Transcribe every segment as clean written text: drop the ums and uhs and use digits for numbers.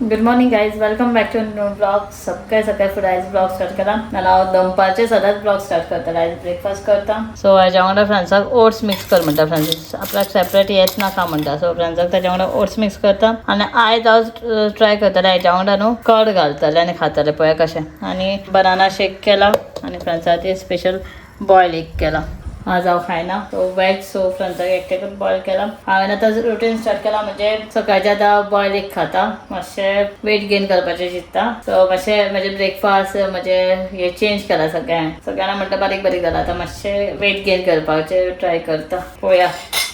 Good morning guys, welcome back to new blog. सकाळी फुडें आयज ब्लॉग स्टार्ट केला. नाल्यार हांव दनपारचे सदांच ब्लॉग स्टार्ट करता. आयज ब्रेकफास्ट करता. सो हेज्या वांगडा फ्रेंड्साक ओट्स मिक्स कर म्हणटा. फ्रेंड्स आपल्याक सेपरेट येत नाका म्हणटा. सो फ्रेंड्साक तेज्या वांगडा ओट्स मिक्स करता. आनी आयज हांव ट्राय करतलें हेज्या वांगडा न्हू कर्ड घालतलें आनी खातलें पळय कशें. आनी बनाना शेक केला आनी फ्रेंड्सा खातीर स्पेशल बॉयल एग केला. आज हांव खायना सो वेज. सो फ्रेंड्साक एकटेकूच बॉयल केला. हांवें आतां रुटीन स्टार्ट केला म्हणजे सकाळचें आतां बॉयल एग खाता. मातशें वेट गेन करपाचें चिंतता. सो मातशें म्हजें ब्रेकफास्ट म्हजें हें चेंज केला सगळ्यांना म्हणटा बारीक बारीक जाला. आतां मातशें वेट गेन करपाचें ट्राय करता. पळोवया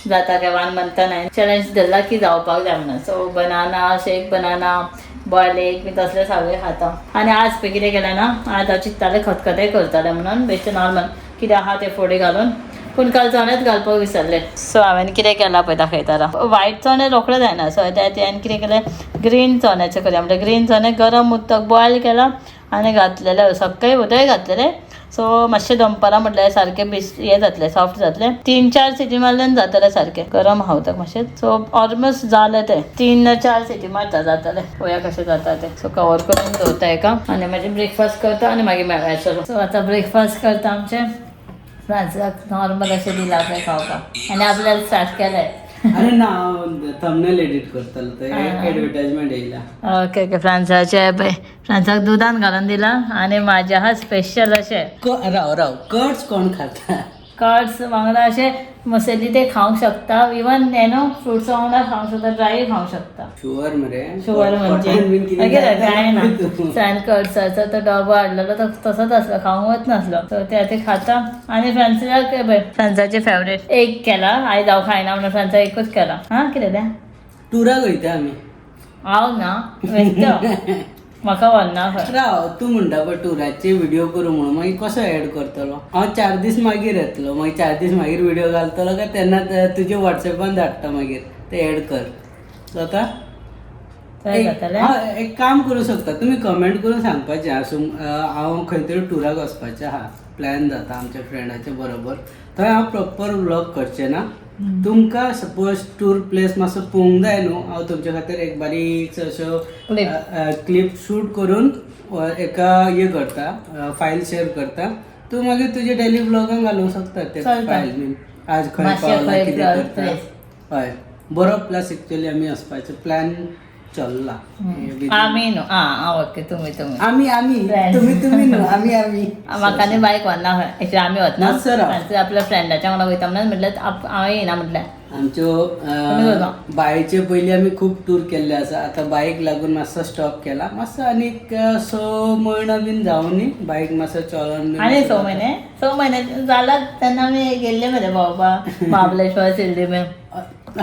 जाता काय. 1 मंथान हांवें चॅलेंज धरला की जावपाक जाय म्हणून. So banana shake, banana boil egg बी तसलें सगळें खाता. आनी आज पळय कितें केलें ना, आज हांव चिंततालें खतखतें करतलें म्हणून बेश्टें नॉर्मल कितें आहा तें फोडी घालून. पूण काल चणेच घालपाक विसरलें. सो हांवें कितें केलां पळय दाखयतां. व्हायट चणे रोखडे जायना. सो हांवें कितें केलें, ग्रीन चण्याचें करूया म्हणजे ग्रीन चणे गरम उदक बॉयल केला आनी घातलेले. सकाळी उदय घातलेलें. सो मातशें दनपारां म्हटल्यार सारकें हें जातलें, सॉफ्ट जातलें. 3-4 सिटी मारल्यान जातलें सारकें. गरम आहा उदक मातशें. सो ऑलमोस्ट जालें तें. 3-4 सिटी मारता जातलें. पळोवया कशें जाता तें. सो कवर करून दवरता हेका आनी मागीर ब्रेकफास्ट करता आनी मागीर मेळया. चलो सो आतां ब्रेकफास्ट करता आमचें. फ्रांसाक नॉर्मल अशें दिलां पळय खावपाक आनी आपल्याला स्टार्ट केलें. अरे ना थंबनेल एडिट करतलो ते एडवर्टाइजमेंट येयला. ओके फ्रांसाचे पळय. फ्रांसाक दुदान घालून दिला आनी म्हाजे आहा स्पेशल अशें राव कर्ड्स कोण खाता? कर्ड्स वांगडा अशें मसाले ते खावंक शकता. इवन न्हू फ्रुट्स वांगडा खावंक शकता. ड्राय खावंक शकता. शुअर मरे. शुअर म्हणजे काय ना सँड कर्ड्साचो तो डबो हाडलेलो तो तसोच आसलो, खावंक वच नासलो. सो ते खाता. आनी फ्रांसाक पळय फ्रांसाचे फेवरेट एग केला. आयज हांव खायना म्हणून फ्रांसाक एकूच केला. हां कितें तें टुराक वयता आमी. हांव ना वेस्ट म्हाका व्हरना खंय. राव तूं म्हणटा पळय टुराचे व्हिडिओ करूं म्हणून मागीर कसो एड करतलो? हांव 4 दीस मागीर येतलो. मागीर 4 दीस मागीर व्हिडिओ घालतलो काय तेन्ना तुज्या वॉट्सॅपान धाडटा मागीर ते एड कर. जाता? एक काम करूं शकता तुमी. कमेंट करून सांगपाचें हांव खंय तरी टुराक वचपाचें आहा. प्लॅन जाता आमच्या फ्रेंडाचे बरोबर. थंय हांव प्रॉपर व्लॉग करचें ना. तुमकां सपोज टूर प्लेस मातसो पळोवंक जाय न्हू, हांव तुमच्या खातीर एक बारीक असो क्लिप शूट करून एका हे करता, फायल शेअर करता. तूं मागीर तुजे डेली ब्लॉगान घालूंक शकता ते फायल बीन. आज खंय पावला कितें करता. हय बरो प्लस एक्चुअली आमी वचपाचो प्लॅन चल्ला. आमी न्हू ओके तुमी तुम्ही न्हू आमी म्हाका न्ही बायक व्हरना खंय. एक्चुअली आमी वतना आपल्या फ्रेंडाच्या वांगडा वयता म्हणून म्हटल्यार हांव येना म्हटल्यार. आमच्यो बायेचे पयलीं आमी खूब टूर केल्ले आसा. आतां बायक लागून मातसो स्टॉप केला. मातसो आनीक 6 म्हयनो बीन जावं न्ही बायक मातसो चलोन. आनी 6 म्हयने जाला तेन्ना आमी गेल्ले मरे भोंवपाक महाबळेश्वर शिर्डी बीन.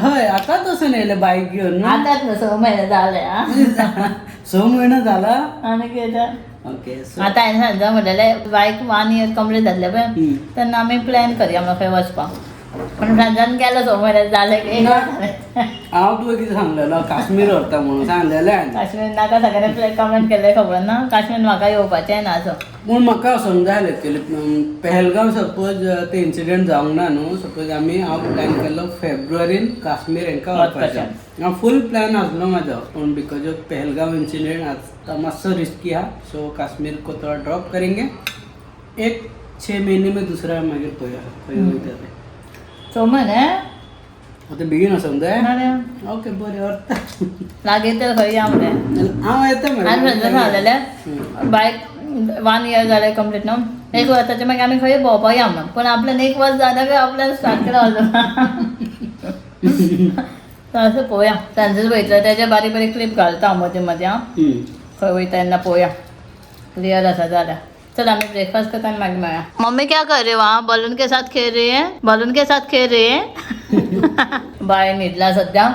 हय आतांच वचून येयले बायक घेवन. आतांच न्हू 6 म्हयने जाले. 6 म्हयनो जाला. आनी कितें ओके. आतां हांवें सांगता म्हणलेलें बायक 1 year कंप्लीट जातलें पळय तेन्ना आमी प्लॅन करया म्हणून खंय वचपाक. पण फ्रेंड्सान गेलो 6 म्हयने जाले. हांव तुका कितें सांगलेलो काश्मीर व्हरता म्हणून सांगलेलें. काश्मीर नाका सगळ्यांनी कमेंट केले खबर ना. काश्मीर म्हाका येवपाचें ना असो. पूण म्हाका वचूंक जाय एक्चुअली. पहलगांव सपोज ते इन्सिडेंट जावंक ना न्हू. सपोज हांव प्लॅन केल्लो फेब्रुवारीन काश्मीर हांकां वचपाचें. हांव फूल प्लॅन आसलो म्हाजो. पूण बिकॉज ऑफ पहलगांव इन्सिडेंट आतां मातसो रिस्की आहा. सो काश्मीर को थोड़ा ड्रॉप करेंगे. 6 महीने में दुसरा मागीर पळोवया खंय वयता तें. 6 म्हयने आतां बेगीन वचूंक जाय. ओके बरें व्हरता. लागीं तर खंय या मरे. हांव येता मरे. आनी फ्रेंड्सान सांगलेलें बायक 1 year जालें कंप्लीट न्हू. 1 वर्साचें मागीर आमी खंय भोंवपाक या म्हणून. पूण आपल्यान 1 वर्स जालें काय आपल्यान स्टार्ट केला असं पळोवया. फ्रेंड्स वयतले तेजे बारीक बारीक क्लिप घालता हांव मदीं मदीं. खंय वयता तेन्ना पळोवया. क्लियर आसा जाल्यार चल आम्ही ब्रेकफास्ट करता आनी मागीर मेळया. मम्मी क्या कर रहे वहाँ? बलून के साथ खेल रही है. बलून के साथ खेल रही है. बाय न्हिदला सध्या.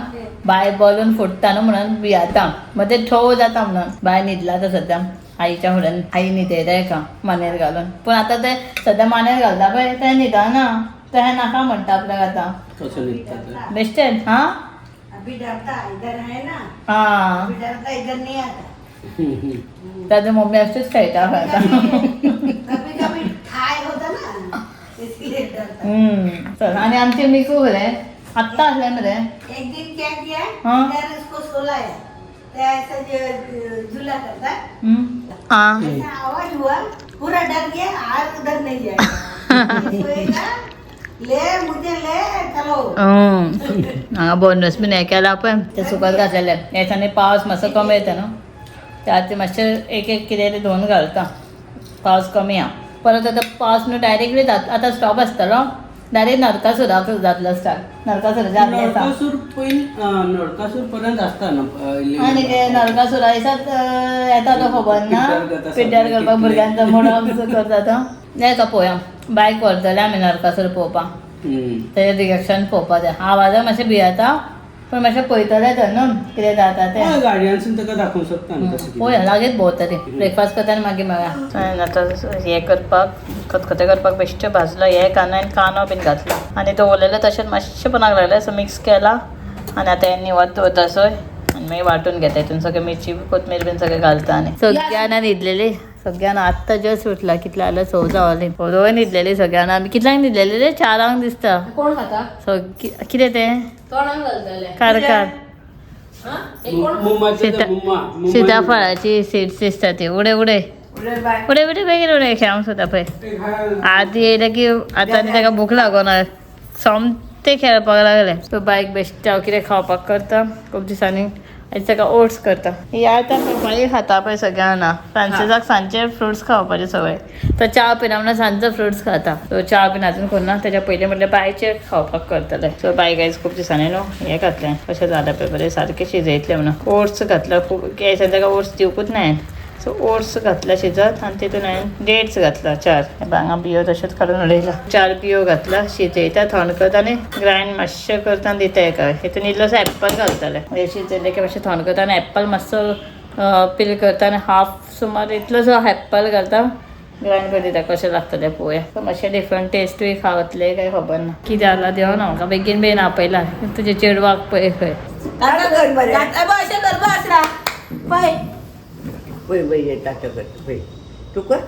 बाय बलून फुटता न्हू म्हणून भियाता. मग ते ठोव जाता म्हणून बाय न्हिदला तर सध्या आईच्या फुड्यान. आई न्हिदयता एका मानेर घालून. पण आता ते सध्या मानेर घालता पळय ते न्हिदना. ते नाका म्हणटा आपल्याक आतां. कसो न्हिदता बेस्टेड. हां हां त्याची मम्मी अशीच खेळटा आता. चल आणि आमचे मिकू बरे आत्ता आसले मरे. एक दिन क्या किया हाँ? इधर इसको सोलाया ऐसा जो झूला करता हाँ ऐसा आवाज हुआ पूरा डर गया आज उधर नहीं जाएगा सोएगा, ले मुझे ले चलो हांगा बोनस बीन हें केला पळय ते सुकत घातलेले हेच्यानी पावस मातसो कमी येता न्हू त्या ते मातशें एक कितें ते धुवन घालता पावस कमी हा परत आता पावस न्हू डायरेक्टली आतां स्टॉप आसतलो डायरेक्ट नरकासुराक जातलो स्टार्ट नरकासुराच्या आदले येता नरकासूर पर्यंत असता ना आनी ते नरकासुरा दिसात येता तो खबर ना पिड्ड्यार करपाक भुरग्यांचो म्हणून करता तो येता पळोवया बायक व्हरतले आमी नरकासूर पळोवपाक तेजें रिएक्शन पळोवपाक जाय आवाजाक मातशें भियेता पण मातशें पळयतलें तर न्हू कितें जाता तें गाडयांसून ताका दाखोवंक शकता न्हू तशें पळोवया लागींच भोंवता ती ब्रेकफास्ट करता आनी मागीर मेळया आतां हें करपाक खतखतें करपाक बेश्टें भाजलो हे कांदो बीन घातलो आनी तो उरलेलो तशेंच मातशें पोंदाक लागलें सो मिक्स केला आनी आतां हें निवत दवरता सोय आनी मागीर वांटून घेता हितून सगळें मिरची कोथमीर बीन सगळें घालता आनी सगळ्यान न्हिदलेली सगळ्यान आत्तां जस्ट उठला कितले जाल्यार 6 जावली दोन न्हिदलेली सगळ्यान आमी कितल्यांक न्हिदलेली रे 4 दिसता कोण खाता कितें तें तोंडाक घालतले कारकार मुम्मा सीताफळाची सीड्स दिसता ती उडे उडे उडे उडे बेगीन उडे खेळूंक सुद्दां पळय आदी येयले की आतां आनी ताका भूक लागोना सोमते खेळपाक लागले सो बायक बेश्ट हांव कितें खावपाक करता खूब दिसांनी आयज ताका ओट्स करता ही आतां सकाळीं खाता पळय सगळ्यांना फ्रांसिसाक सांजचे फ्रुट्स खावपाचे सवय तो च्या पिना म्हणून सांजचो फ्रुट्स खाता सो च्या बीन आजून करना तेच्या पयलीं म्हटल्यार बायचे खावपाक करतले सो बायक आयज खूब दिसांनी न्हू हें घातलें कशें जालें पळय बरें सारकें शिजयतलें म्हणून ओट्स घातलो खूब दिसांनी ताका ओट्स दिवकूच ना हांवें सो ओट्स घातला शिजत आनी तितून हांवें डेट्स घातला 4 हांगा बियो तशेंच काडून उडयला 4 बियो घातला शिजयता थंड करता आनी ग्रायंड मातशें करता आनी दिता हेका हितून इल्लोसो एप्पल घालतलें हे शिजयलें की मातशें थंड करता आनी एप्पल मातसो पील करता आनी हाफ सुमार इतलोसो एप्पल घालता ग्रायंड कर दिता कशें लागतलें पळोवया सो मातशें डिफरंट टेस्टूय खावतलें काय खबर ना कितें जालां देंव ना म्हाका बेगीन बेगीन आपयला तुजे चेडवाक पळय खंय अशें करपा आसरा पळय वय वय येता कर वय तू कर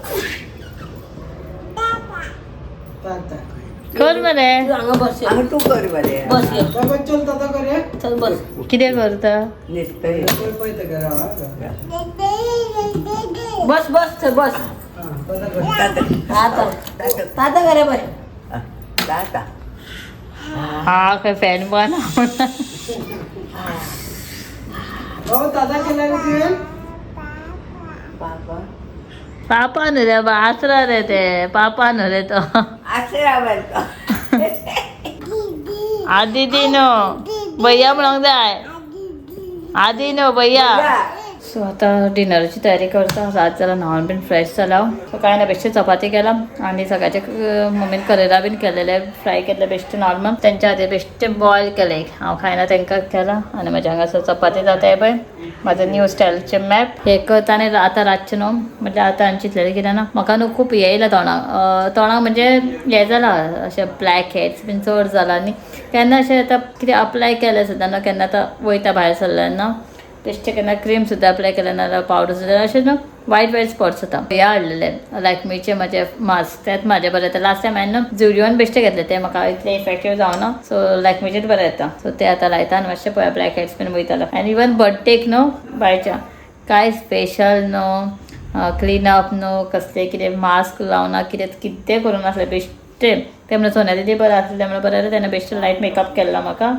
कर मरे हांगा बस हांगा तू कर बरें बस ये. चल ताता करे चल बस कितें करता न्हिदतय पळय बस बस चल बस ताता ताता करे बस ताता हा खंय फॅन बन हो दादा केला रे बाबा पापा न्हू रे बा आसरा रे ते पापा न्हू रे तो आसरा बाबा आदी दी न्हू भैया म्हणूंक जाय आदी न्हू भैया सो आतां डिनराची तयारी करता रात जाल्यार न्हावन बीन फ्रेश जाला सो कांय ना बेश्टे चपाती केला आनी सकाळचे मम्मीन करेला बीन केलेले फ्राय केले बेश्टे नॉर्मल तेंच्या खातीर बेश्टे बॉयल केले हांव खायना तेंकां केला आनी म्हाज्या हांगासर चपाती जाताय पळय म्हाजो न्यू स्टायलचे मॅप हे करता आनी आतां रातचे न्हू म्हणजे आतां हांवें चिंतलेलें कितें ना म्हाका न्हू खूब हें येयला तोंडाक म्हणजे हें जालां अशें ब्लॅक हेड्स बीन चड जाला आनी केन्ना अशें आतां कितें अप्लाय केलें सुद्दां न्हू केन्ना आतां वयता भायर सरल्यान न्हू बेश्टें केन्ना क्रीम सुद्दां अप्लाय केलें ना पावडर सुद्दां अशें न्हू वायट स्पॉट्स जाता हें हाडलेलें लॅक्मीचे म्हाजे मास्क तेंच म्हाजें बरें येता लास्ट टायम हांवें न्हू झुडियोन बेश्टें घेतलें तें म्हाका इतलें इफेक्टीव जावना सो लॅक्मीचेच बरें येता सो तें आतां लायता आनी मातशें पळय ब्लॅक हेड्स बीन वयतालो आनी इवन बर्थडेक न्हू बायच्या कांय स्पेशल न्हू क्लीन अप न्हू कसलें कितें मास्क लावना कितें करूं नासलें बेश्टें तें म्हणून सोन्या दिदी बरें आसलें म्हणून बरें तेन्ना बेश्टें लायट मेकअप केल्लो म्हाका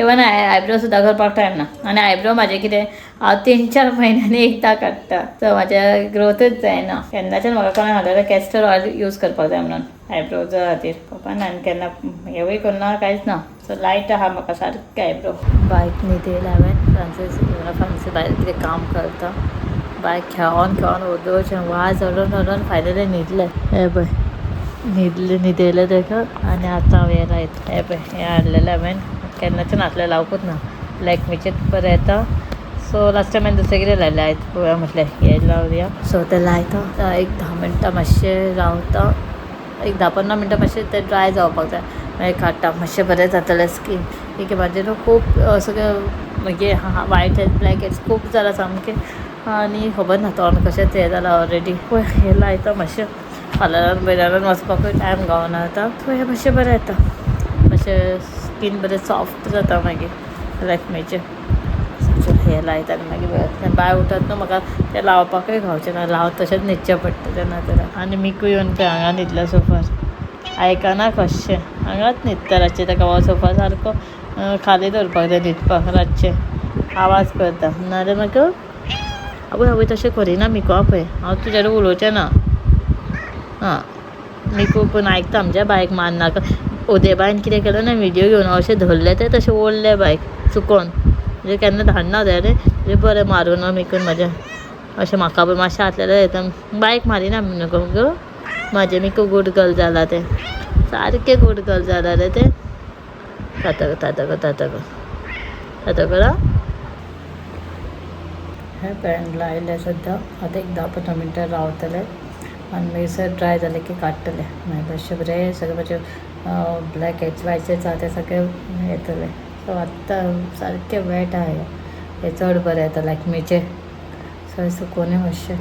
इवन आयब्रो सुद्दां करपाक टायम ना आनी आयब्रो म्हाजे कितें हांव 3-4 म्हयन्यांनी एकदां काडटा सो म्हाज्या ग्रोथूच जायना केन्नाच्यान म्हाका कोणें सांगलेलें कॅस्टर ऑयल यूज करपाक जाय म्हणून आयब्रोजा खातीर पप्पान आनी केन्ना हेवूय करना कांयच ना सो लायट आहा म्हाका सारकें आयब्रो बायक न्हिदयला हांवें फ्रांसीस भायर कितें काम करता बायक खेळोन उदोवचें वाज हडून फायनली न्हिदलें हे पळय न्हिदयलें ताका आनी आतां हांव हें लायता हे पळय हें हाडलेलें हांवें केन्नाच्यान हातलें लावकूच ना लॅक्मीचेच बरें येता सो लास्ट टायम हांवें दुसरें कितें लायलें आयज पळोवया म्हटलें हें लावया सो तें लायता एक 10 मिनटां मातशें रावता एक 10-15 मिनटां मातशें तें ड्राय जावपाक जाय मागीर काडटा मातशें बरें जातलें स्कीन एक म्हाजें न्हू खूब सगळें मागीर वायट हेड्स ब्लॅक हेड्स खूब जाला सामकें आनी खबर ना तोंड कशें तें जालां ऑलरेडी पळय हें लायता मातशें फाल्यां बेजारान वचपाकूय टायम गावना आतां सो हें मातशें बरें येता मातशें स्कीन बरें सॉफ्ट जाता मागीर लॅक्मीचें हे हे लायतात मागीर बाय उठत न्हू म्हाका ते लावपाकूय खावचें ना लावत तशेंच न्हिदचें पडटा तेन्ना तर आनी मिकू येवन पळय हांगा न्हिदला सोफार आयकना कशें हांगाच न्हिदता रातचें ताका हो सोफा सारको खाली दवरपाक जाय न्हिदपाक रातचें आवाज करता नाजाल्यार म्हाका आवय आवय तशें करिना मिकू पळय हांव तुज्यार उलोवचें ना हां मिकू पूण आयकता आमच्या बायक मारनाका उदेबायन कितें केलें ना व्हिडियो घेवन अशें धरलें तें तशें ओडलें बायक चुकोन म्हणजे केन्ना धाडना जाय रे म्हणजे बरें मारून मिकून म्हाजें अशें म्हाका पळय मातशें आसलेलें येता बायक मारिना न्हू गो म्हाजें मिकू गूड गर्ल जाला तें सारकें गूड गर्ल जाला रे तें तातक हे पॅन्ट लायले सद्दां आतां एक 10-15 मिनटां रावतले आनी मागीर ड्राय जालें की काडटले मागीर अशें बरें सगळें म्हाजें ब्लॅक हेड्स वायचेच आहा ते सगळें येतले सो आत्तां सारकें वेट आहा हे चड बरें येता लॅक्मीचे सगळें सुकोवनूय मातशें